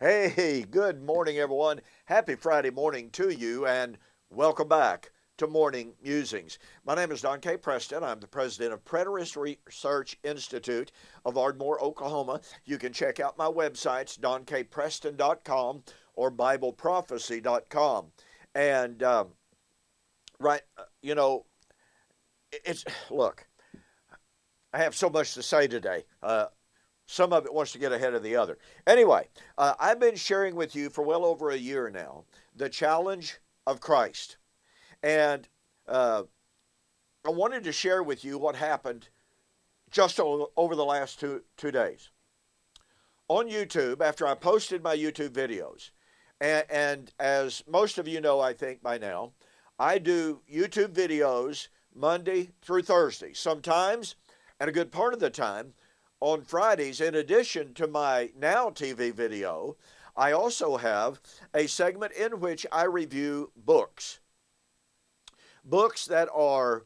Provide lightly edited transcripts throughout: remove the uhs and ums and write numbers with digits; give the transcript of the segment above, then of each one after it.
Hey, good morning, everyone. Happy Friday morning to you, and welcome back to Morning Musings. My name is Don K. Preston. I'm the president of Preterist Research Institute of Ardmore, Oklahoma. You can check out my websites, donkpreston.com or bibleprophecy.com. And, right, you know, it's, look, I have so much to say today. Some of it wants to get ahead of the other. Anyway, I've been sharing with you for well over a year now the challenge of Christ. And I wanted to share with you what happened just over the last two days. On YouTube, after I posted my YouTube videos, and as most of you know, I think by now, I do YouTube videos Monday through Thursday. Sometimes, and a good part of the time, on Fridays, in addition to my Now TV video, I also have a segment in which I review books. Books that are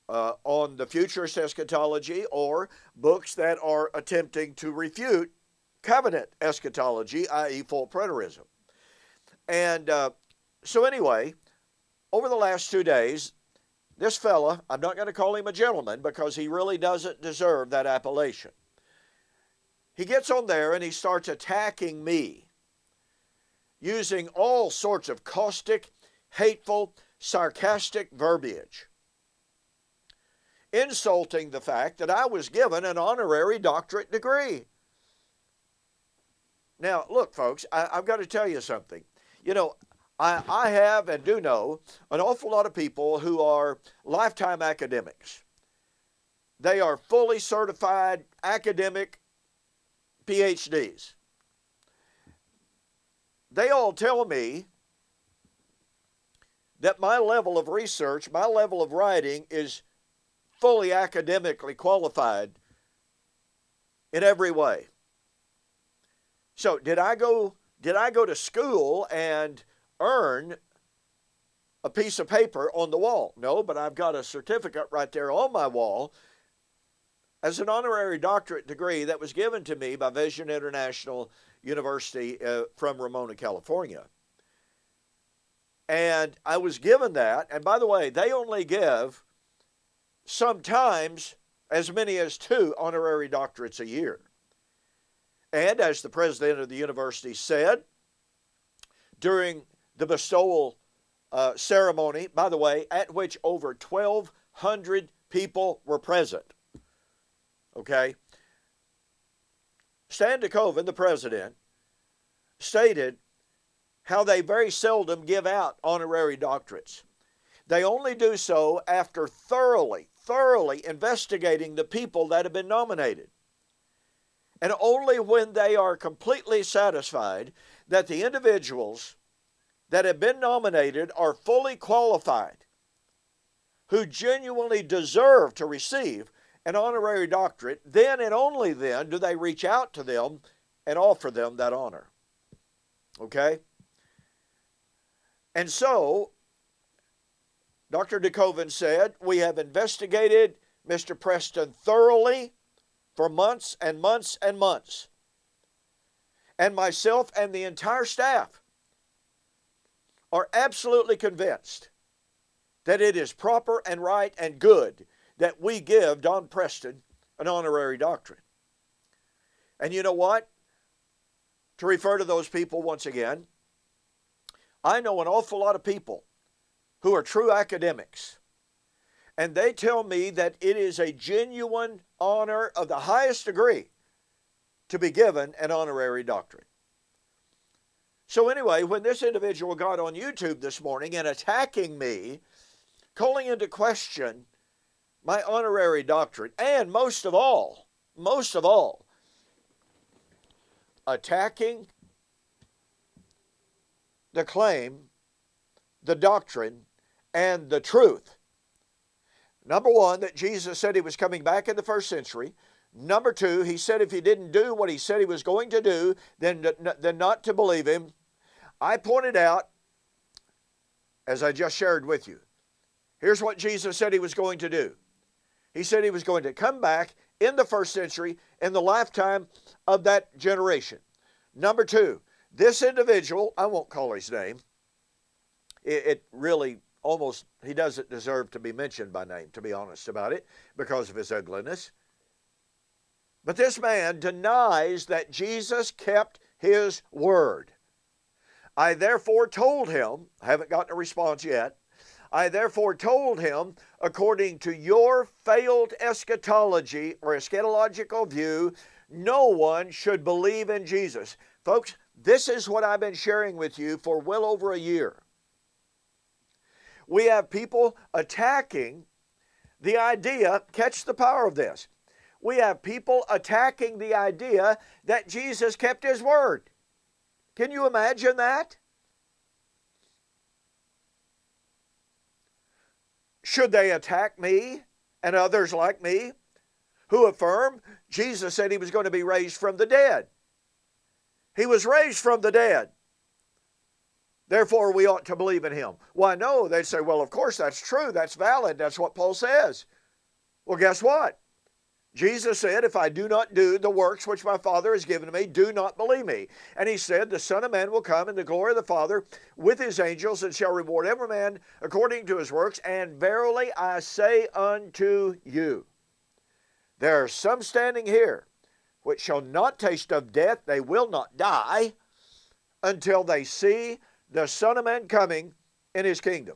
on the futurist eschatology or books that are attempting to refute covenant eschatology, i.e. full preterism. And so anyway, over the last 2 days, this fella, I'm not going to call him a gentleman because he really doesn't deserve that appellation. He gets on there and he starts attacking me using all sorts of caustic, hateful, sarcastic verbiage, insulting the fact that I was given an honorary doctorate degree. Now, look, folks, I've got to tell you something. You know, I have and do know an awful lot of people who are lifetime academics. They are fully certified academic PhDs. They all tell me that my level of research, my level of writing is fully academically qualified in every way. So did I go to school and earn a piece of paper on the wall? No, but I've got a certificate right there on my wall as an honorary doctorate degree that was given to me by Vision International University from Ramona, California. And I was given that, and by the way, they only give sometimes as many as 2 honorary doctorates a year. And as the president of the university said during the bestowal ceremony, by the way, at which over 1,200 people were present, okay? Stan DeKoven, the president, stated how they very seldom give out honorary doctorates. They only do so after thoroughly investigating the people that have been nominated. And only when they are completely satisfied that the individuals that have been nominated are fully qualified, who genuinely deserve to receive an honorary doctorate, then and only then do they reach out to them and offer them that honor. Okay? And so, Dr. DeKoven said, we have investigated Mr. Preston thoroughly for months and months and months. And myself and the entire staff are absolutely convinced that it is proper and right and good that we give Don Preston an honorary doctorate. And you know what? To refer to those people once again, I know an awful lot of people who are true academics, and they tell me that it is a genuine honor of the highest degree to be given an honorary doctorate. So anyway, when this individual got on YouTube this morning and attacking me, calling into question my honorary doctorate, and most of all, attacking the claim, the doctrine, and the truth. Number one, that Jesus said he was coming back in the first century. Number two, he said if he didn't do what he said he was going to do, then not to believe him. I pointed out, as I just shared with you, here's what Jesus said he was going to do. He said he was going to come back in the first century in the lifetime of that generation. Number two, This individual, I won't call his name. It really almost, he doesn't deserve to be mentioned by name, to be honest about it, because of his ugliness. But this man denies that Jesus kept his word. I therefore told him, I haven't gotten a response yet, I therefore told him, according to your failed eschatology or eschatological view, no one should believe in Jesus. Folks, this is what I've been sharing with you for well over a year. We have people attacking the idea, catch the power of this. We have people attacking the idea that Jesus kept his word. Can you imagine that? Should they attack me and others like me who affirm Jesus said he was going to be raised from the dead? He was raised from the dead. Therefore, we ought to believe in him. Why, no, they'd say, well, of course, that's true. That's valid. That's what Paul says. Well, guess what? Jesus said, if I do not do the works which my Father has given me, do not believe me. And he said, the Son of Man will come in the glory of the Father with his angels and shall reward every man according to his works. And verily I say unto you, there are some standing here which shall not taste of death, they will not die, until they see the Son of Man coming in his kingdom.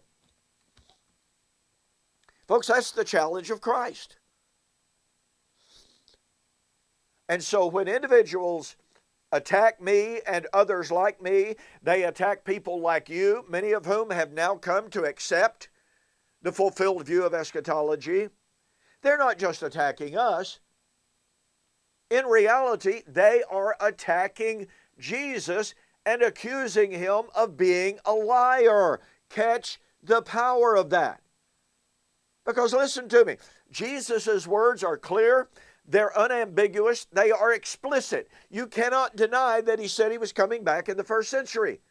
Folks, that's the challenge of Christ. And so when individuals attack me and others like me, they attack people like you, many of whom have now come to accept the fulfilled view of eschatology. They're not just attacking us. In reality, they are attacking Jesus and accusing him of being a liar. Catch the power of that. Because listen to me, Jesus' words are clear. They're unambiguous. They are explicit. You cannot deny that he said he was coming back in the first century.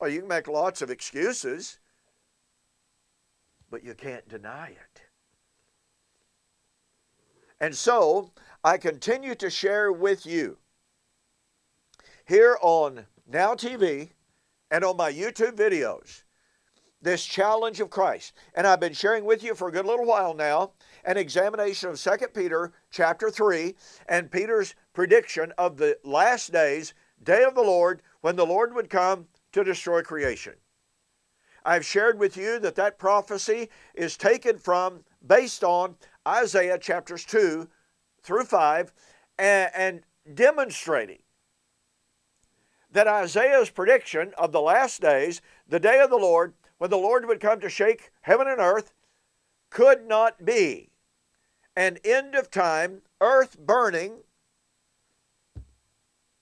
Oh, you can make lots of excuses, but you can't deny it. And so, I continue to share with you here on Now TV and on my YouTube videos this challenge of Christ. And I've been sharing with you for a good little while now an examination of 2 Peter chapter 3 and Peter's prediction of the last days, day of the Lord, when the Lord would come to destroy creation. I've shared with you that that prophecy is taken from, based on Isaiah chapters 2 through 5 and demonstrating that Isaiah's prediction of the last days, the day of the Lord, when the Lord would come to shake heaven and earth, could not be an end of time, earth burning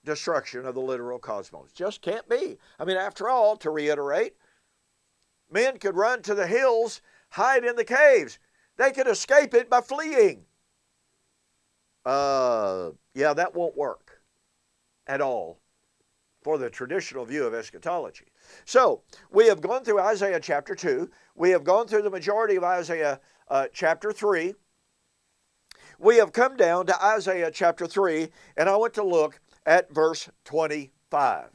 destruction of the literal cosmos. Just can't be. I mean, after all, to reiterate, men could run to the hills, hide in the caves. They could escape it by fleeing. Yeah, that won't work at all for the traditional view of eschatology. So, we have gone through Isaiah chapter 2. We have gone through the majority of Isaiah chapter 3. We have come down to Isaiah chapter 3, and I want to look at verse 25.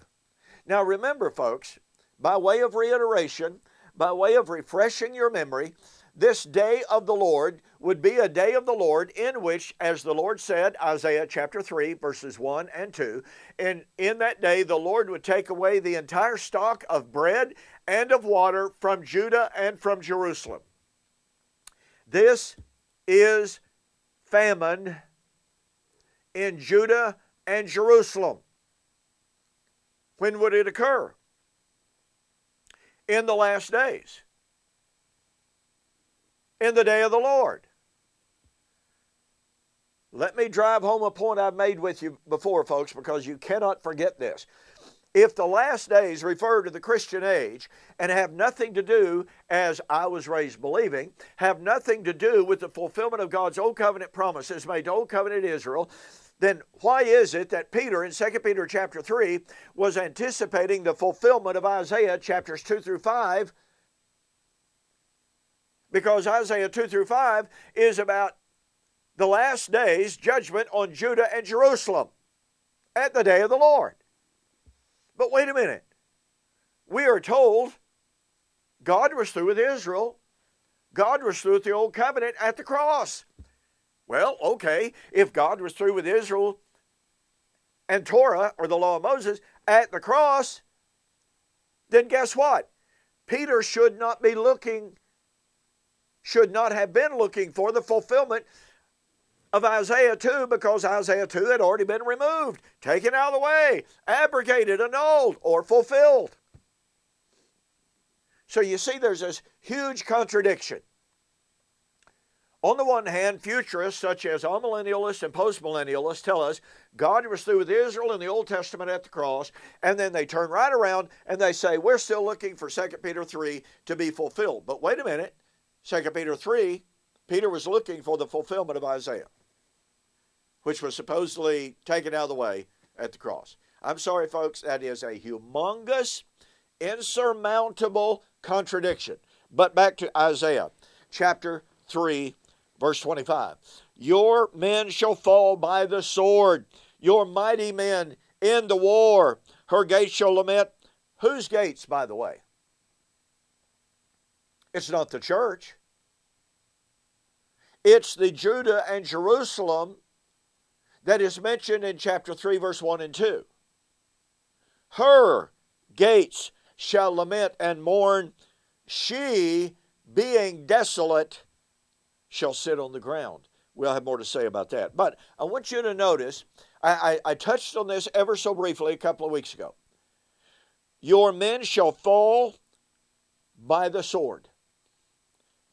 Now remember, folks, by way of reiteration, by way of refreshing your memory, this day of the Lord would be a day of the Lord in which, as the Lord said, Isaiah chapter 3, verses 1 and 2, and in that day the Lord would take away the entire stock of bread and of water from Judah and from Jerusalem. This is famine in Judah and Jerusalem. When would it occur? In the last days. In the day of the Lord. Let me drive home a point I've made with you before, folks, because you cannot forget this. If the last days refer to the Christian age and have nothing to do, as I was raised believing, have nothing to do with the fulfillment of God's Old Covenant promises made to Old Covenant Israel, then why is it that Peter in 2 Peter chapter 3 was anticipating the fulfillment of Isaiah chapters 2 through 5? Because Isaiah 2 through 5 is about the last days, judgment on Judah and Jerusalem at the day of the Lord. But wait a minute. We are told God was through with Israel. God was through with the old covenant at the cross. Well, okay, if God was through with Israel and Torah, or the law of Moses, at the cross, then guess what? Peter should not have been looking for the fulfillment of Isaiah 2, because Isaiah 2 had already been removed, taken out of the way, abrogated, annulled, or fulfilled. So you see, there's this huge contradiction. On the one hand, futurists such as amillennialists and postmillennialists tell us God was through with Israel in the Old Testament at the cross, and then they turn right around and they say, we're still looking for 2 Peter 3 to be fulfilled. But wait a minute, 2 Peter 3, Peter was looking for the fulfillment of Isaiah, which was supposedly taken out of the way at the cross. I'm sorry, folks, that is a humongous, insurmountable contradiction. But back to Isaiah chapter 3, verse 25. Your men shall fall by the sword, your mighty men in the war. Her gates shall lament. Whose gates, by the way? It's not the church. It's the Judah and Jerusalem that is mentioned in chapter 3, verse 1 and 2. Her gates shall lament and mourn. She, being desolate, shall sit on the ground. We'll have more to say about that. But I want you to notice, I touched on this ever so briefly a couple of weeks ago. Your men shall fall by the sword,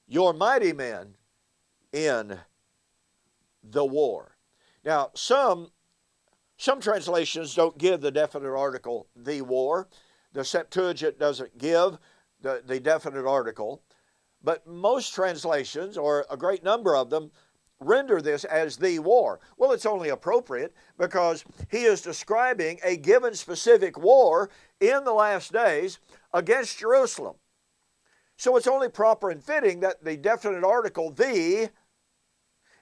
your mighty men in the war. Now, some translations don't give the definite article, the war. The Septuagint doesn't give the definite article. But most translations, or a great number of them, render this as the war. Well, it's only appropriate because he is describing a given specific war in the last days against Jerusalem. So it's only proper and fitting that the definite article, the,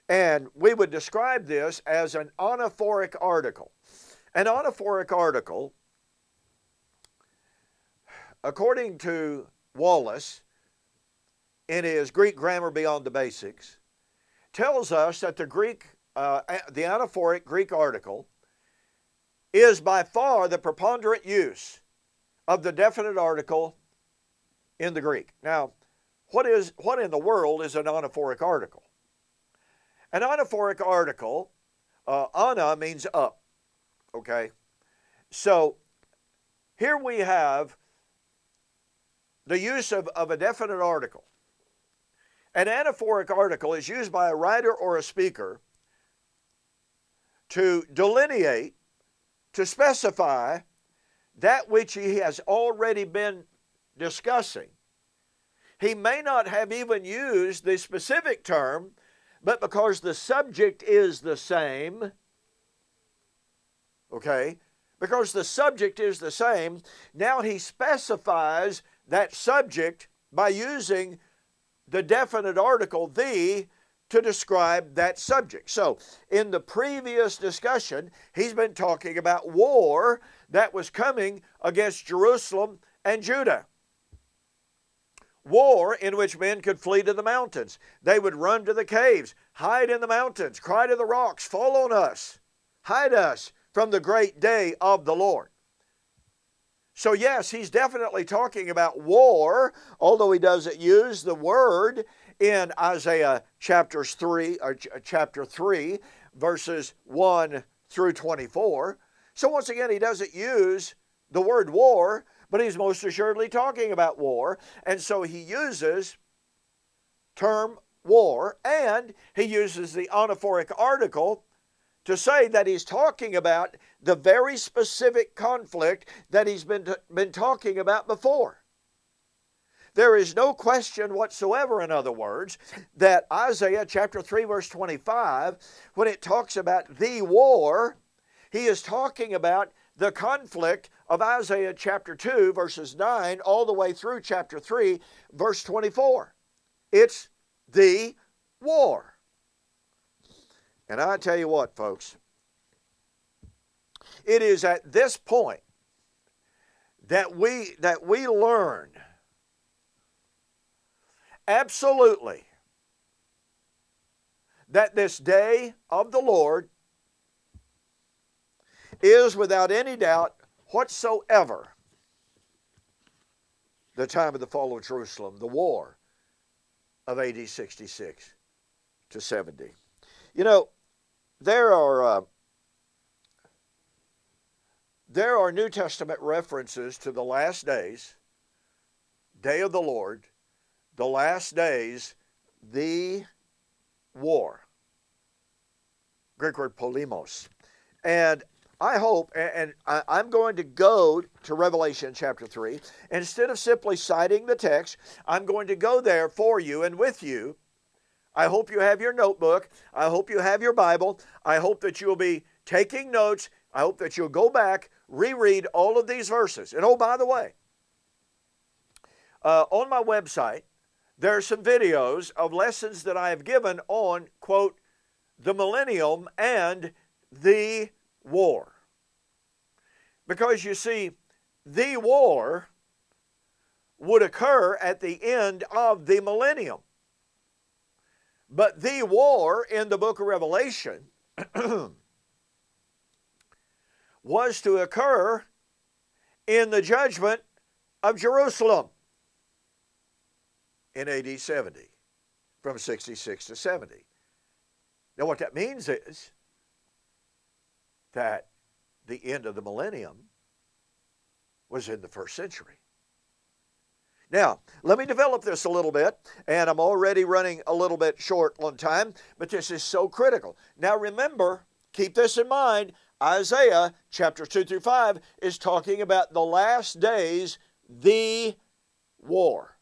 and we would describe this as an anaphoric article. An anaphoric article, according to Wallace, in his Greek Grammar Beyond the Basics, tells us that the anaphoric Greek article is by far the preponderant use of the definite article in the Greek. Now, what in the world is an anaphoric article? An anaphoric article, ana means up, okay? So here we have the use of a definite article. An anaphoric article is used by a writer or a speaker to delineate, to specify that which he has already been discussing. He may not have even used the specific term, but because the subject is the same, okay, because the subject is the same, now he specifies that subject by using the definite article, the, to describe that subject. So, in the previous discussion, he's been talking about war that was coming against Jerusalem and Judah. War in which men could flee to the mountains. They would run to the caves, hide in the mountains, cry to the rocks, fall on us, hide us from the great day of the Lord. So yes, he's definitely talking about war, although he doesn't use the word in Isaiah chapter 3, verses 1 through 24. So once again, he doesn't use the word war, but he's most assuredly talking about war. And so he uses term war, and he uses the anaphoric article to say that he's talking about the very specific conflict that he's been talking about before. There is no question whatsoever, in other words, that Isaiah chapter 3, verse 25, when it talks about the war, he is talking about the conflict of Isaiah chapter 2, verses 9, all the way through chapter 3, verse 24. It's the war. And I tell you what, folks, it is at this point that we learn absolutely that this day of the Lord is without any doubt whatsoever the time of the fall of Jerusalem, the war of AD 66 to 70. You know, there are New Testament references to the last days, day of the Lord, the last days, the war. Greek word polemos. And I hope, and I'm going to go to Revelation chapter 3. Instead of simply citing the text, I'm going to go there for you and with you. I hope you have your notebook. I hope you have your Bible. I hope that you'll be taking notes. I hope that you'll go back, reread all of these verses. And oh, by the way, on my website, there are some videos of lessons that I have given on, quote, the millennium and the war. Because you see, the war would occur at the end of the millennium. But the war in the book of Revelation was to occur in the judgment of Jerusalem in AD 70, from 66 to 70. Now what that means is that the end of the millennium was in the first century. Now, let me develop this a little bit, and I'm already running a little bit short on time, but this is so critical. Now remember, keep this in mind, Isaiah chapter 2 through 5 is talking about the last days, the war.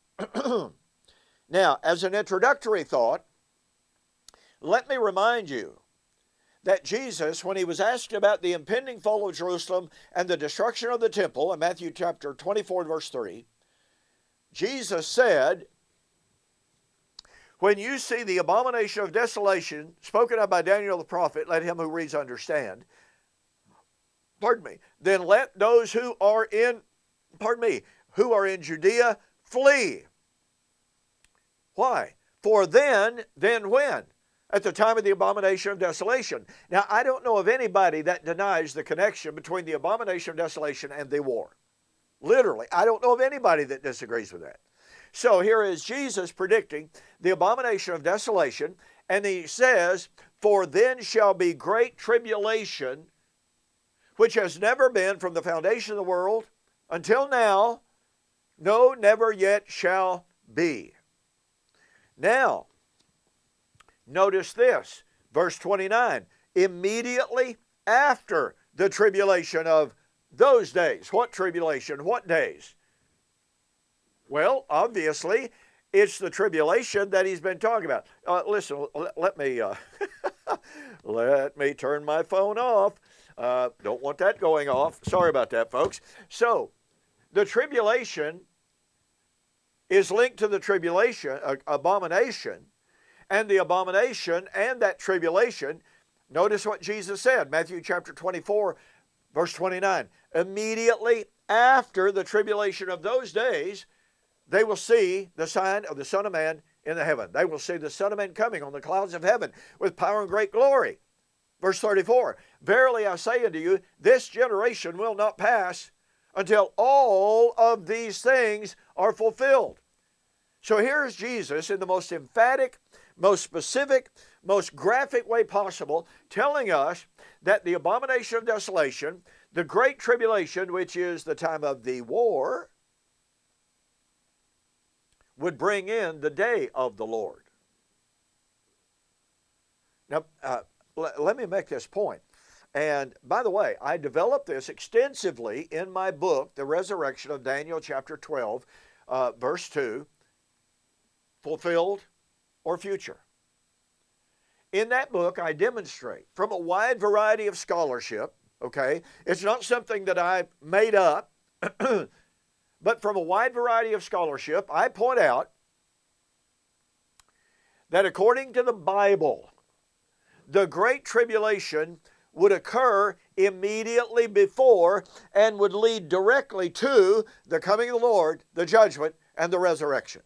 Now, as an introductory thought, let me remind you that Jesus, when he was asked about the impending fall of Jerusalem and the destruction of the temple in Matthew chapter 24 verse 3, Jesus said, when you see the abomination of desolation spoken of by Daniel the prophet, let him who reads understand, then let those who are in Judea flee. Why? For then when? At the time of the abomination of desolation. Now, I don't know of anybody that denies the connection between the abomination of desolation and the war. Literally, I don't know of anybody that disagrees with that. So here is Jesus predicting the abomination of desolation, and he says, for then shall be great tribulation, which has never been from the foundation of the world until now, no, never yet shall be. Now, notice this, verse 29, immediately after the tribulation of those days. What tribulation? What days? Well, obviously, it's the tribulation that he's been talking about. Listen, let me turn my phone off. Don't want that going off. Sorry about that, folks. So, the tribulation is linked to the tribulation, abomination, and the abomination and that tribulation. Notice what Jesus said, Matthew chapter 24, verse 29. Immediately after the tribulation of those days, they will see the sign of the Son of Man in the heaven. They will see the Son of Man coming on the clouds of heaven with power and great glory. Verse 34, verily I say unto you, this generation will not pass until all of these things are fulfilled. So here's Jesus in the most emphatic, most specific, most graphic way possible, telling us that the abomination of desolation, the great tribulation, which is the time of the war, would bring in the day of the Lord. Now, let me make this point. And by the way, I developed this extensively in my book, The Resurrection of Daniel chapter 12, verse 2, fulfilled or future. In that book, I demonstrate from a wide variety of scholarship, okay? It's not something that I made up, but from a wide variety of scholarship, I point out that according to the Bible, the Great Tribulation would occur immediately before and would lead directly to the coming of the Lord, the judgment, and the resurrection.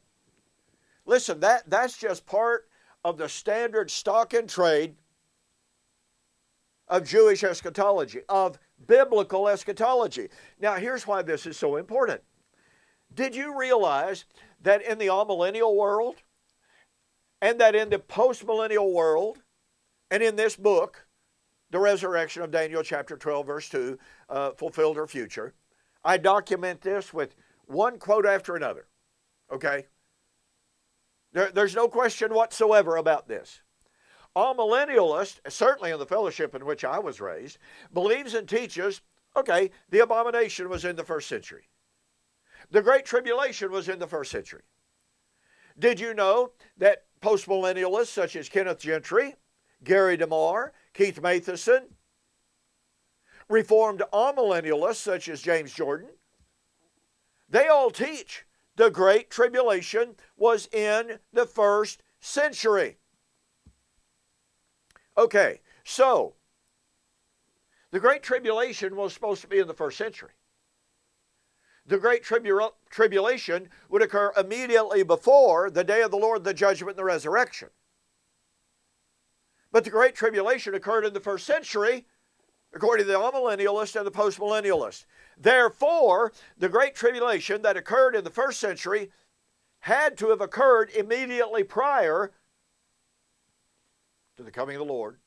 Listen, that's just part of the standard stock and trade of Jewish eschatology, of biblical eschatology. Now, here's why this is so important. Did you realize that in the amillennial world and that in the postmillennial world and in this book, the resurrection of Daniel chapter 12, verse 2, fulfilled or future, I document this with one quote after another, okay? There's no question whatsoever about this. Amillennialist, certainly in the fellowship in which I was raised, believes and teaches, okay, the abomination was in the first century. The Great Tribulation was in the first century. Did you know that postmillennialists such as Kenneth Gentry, Gary DeMar, Keith Matheson, Reformed amillennialists such as James Jordan, they all teach the Great Tribulation was in the first century. Okay, so the Great Tribulation was supposed to be in the first century. The Great Tribulation would occur immediately before the day of the Lord, the judgment, and the resurrection. But the Great Tribulation occurred in the first century, according to the amillennialist and the postmillennialist. Therefore, the Great Tribulation that occurred in the first century had to have occurred immediately prior to the coming of the Lord,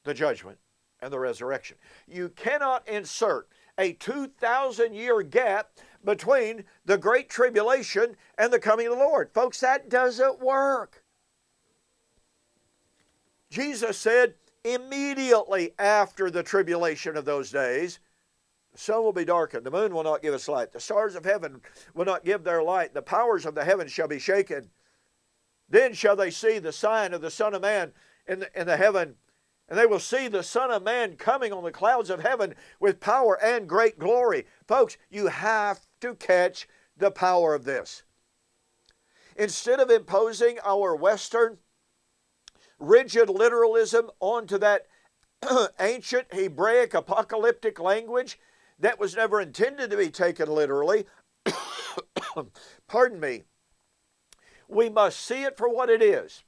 the judgment, and the resurrection. You cannot insert a 2,000-year gap between the Great Tribulation and the coming of the Lord. Folks, that doesn't work. Jesus said, immediately after the tribulation of those days, the sun will be darkened, the moon will not give us light, the stars of heaven will not give their light, the powers of the heavens shall be shaken. Then shall they see the sign of the Son of Man in the heaven, and they will see the Son of Man coming on the clouds of heaven with power and great glory. Folks, you have to catch the power of this. Instead of imposing our Western rigid literalism onto that ancient Hebraic apocalyptic language that was never intended to be taken literally, pardon me, we must see it for what it is.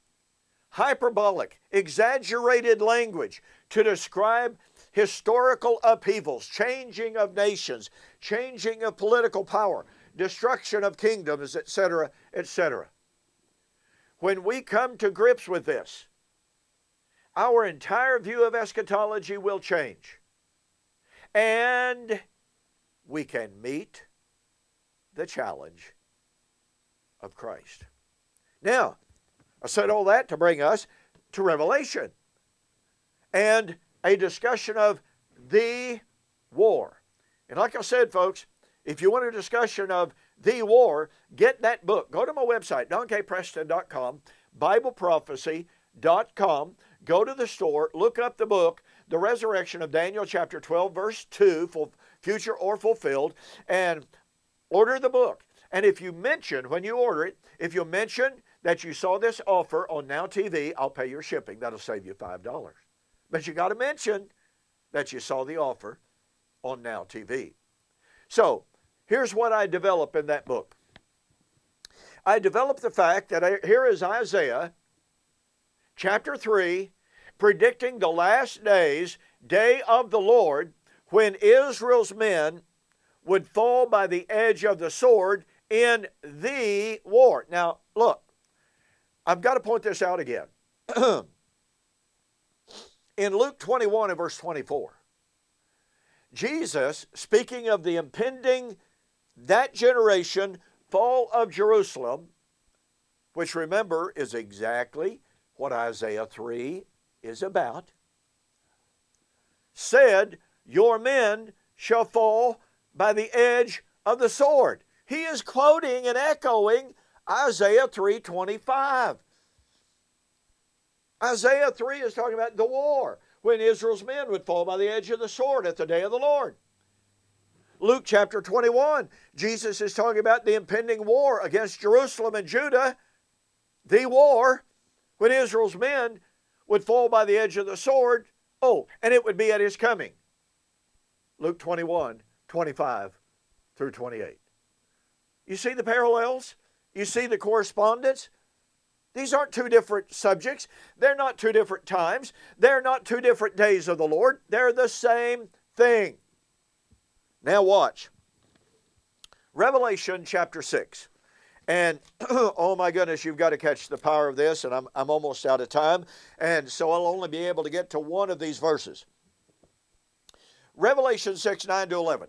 Hyperbolic, exaggerated language to describe historical upheavals, changing of nations, changing of political power, destruction of kingdoms, etc., etc. When we come to grips with this, our entire view of eschatology will change. And we can meet the challenge of Christ. Now, I said all that to bring us to Revelation and a discussion of the war. And like I said, folks, if you want a discussion of the war, get that book. Go to my website, donkpreston.com, BibleProphecy.com. Go to the store, look up the book, The Resurrection of Daniel chapter 12, verse 2, future or fulfilled, and order the book. And if you mention, when you order it, if you mention that you saw this offer on Now TV, I'll pay your shipping. That'll save you $5. But you got to mention that you saw the offer on Now TV. So, here's what I develop in that book. I developed the fact that here is Isaiah chapter 3, predicting the last days, day of the Lord, when Israel's men would fall by the edge of the sword in the war. Now, look, I've got to point this out again. In Luke 21 and verse 24, Jesus, speaking of the impending, that generation, fall of Jerusalem, which remember is exactly what Isaiah 3 is about, said, your men shall fall by the edge of the sword. He is quoting and echoing Isaiah 3:25. Isaiah 3 is talking about the war, when Israel's men would fall by the edge of the sword at the day of the Lord. Luke chapter 21, Jesus is talking about the impending war against Jerusalem and Judah, the war, when Israel's men would fall by the edge of the sword Oh, and it would be at his coming. Luke 21, 25 through 28. You see the parallels? You see the correspondence? These aren't two different subjects. They're not two different times. They're not two different days of the Lord. They're the same thing. Now watch. Revelation chapter 6. And, oh my goodness, you've got to catch the power of this, and I'm almost out of time. And so I'll only be able to get to one of these verses. Revelation 6, 9 to 11.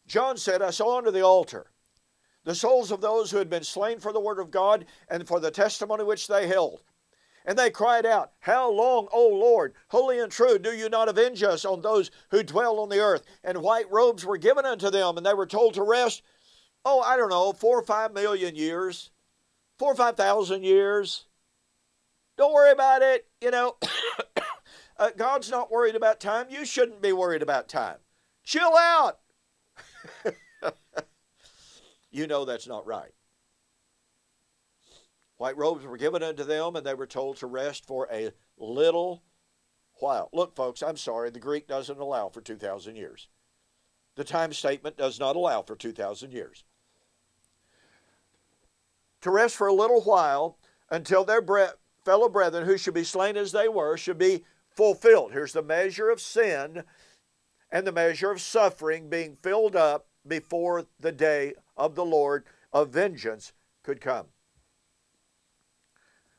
John said, I saw under the altar the souls of those who had been slain for the word of God and for the testimony which they held. And they cried out, How long, O Lord, holy and true, do you not avenge us on those who dwell on the earth? And white robes were given unto them, and they were told to rest, I don't know, 4 or 5 million years, 4 or 5,000 years. Don't worry about it. God's not worried about time. You shouldn't be worried about time. Chill out. You know that's not right. White robes were given unto them, and they were told to rest for a little while. Look, folks, I'm sorry, the Greek doesn't allow for 2,000 years. The time statement does not allow for 2,000 years. To rest for a little while until their fellow brethren who should be slain as they were should be fulfilled. Here's the measure of sin and the measure of suffering being filled up before the day of the Lord of vengeance could come.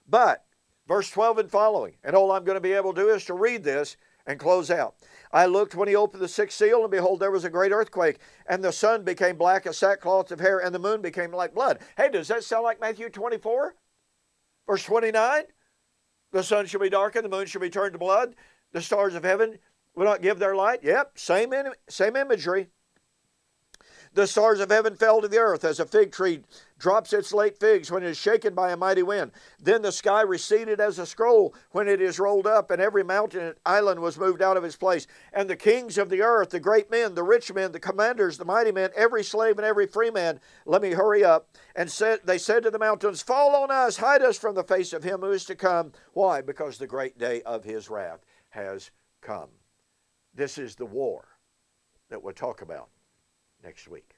But, verse 12 and following, and all I'm going to be able to do is to read this and close out. I looked when he opened the sixth seal, and behold, there was a great earthquake, and the sun became black as sackcloth of hair, and the moon became like blood. Hey, does that sound like Matthew 24? Verse 29? The sun shall be darkened, the moon shall be turned to blood, the stars of heaven will not give their light. Yep, same imagery. The stars of heaven fell to the earth as a fig tree drops its late figs when it is shaken by a mighty wind. Then the sky receded as a scroll when it is rolled up, and every mountain and island was moved out of its place. And the kings of the earth, the great men, the rich men, the commanders, the mighty men, every slave and every free man, let me hurry up, and they said to the mountains, Fall on us, hide us from the face of him who is to come. Why? Because the great day of his wrath has come. This is the war that we'll talk about next week.